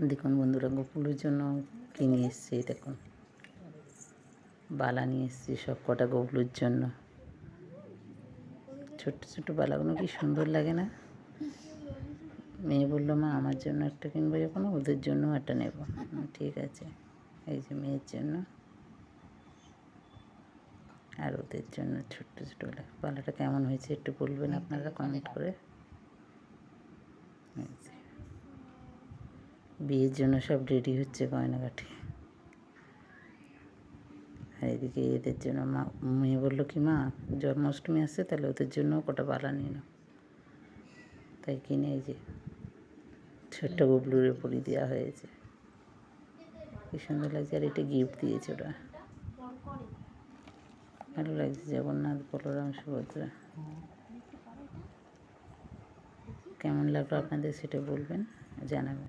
দেখুন বন্ধুরা, গোপুলের জন্য কিনে এসছি। দেখুন বালা নিয়ে এসছি সব কটা গোপুলের জন্য। ছোট্ট ছোট্ট বালাগুলো কি সুন্দর লাগে না? মেয়ে বললো, মা আমার জন্য একটা কিনবো, যখন ওদের জন্যও একটা নেব। ঠিক আছে, এই যে মেয়ের জন্য আর ওদের জন্য ছোট্ট ছোটো বালাটা কেমন হয়েছে একটু বলবেন আপনারা কমেন্ট করে। বিয়ের জন্য সব রেডি হচ্ছে গয়নাগাঠি। আর এদিকে এদের জন্য মা মেয়ে বললো কি, মা জন্মাষ্টমী আসছে, তাহলে ওদের জন্যও কটা বালা নিয়ে নাও। তাই কিনে এই যে ছোট্ট গুবলুর পরি দেওয়া হয়েছে। কি সুন্দর লাগছে। আর এটা গিফট দিয়েছে ওরা, ভালো লাগছে। জগন্নাথ, বলরাম, সুভদ্রা। কেমন লাগলো আপনাদের সেটা বলবেন, জানাবেন।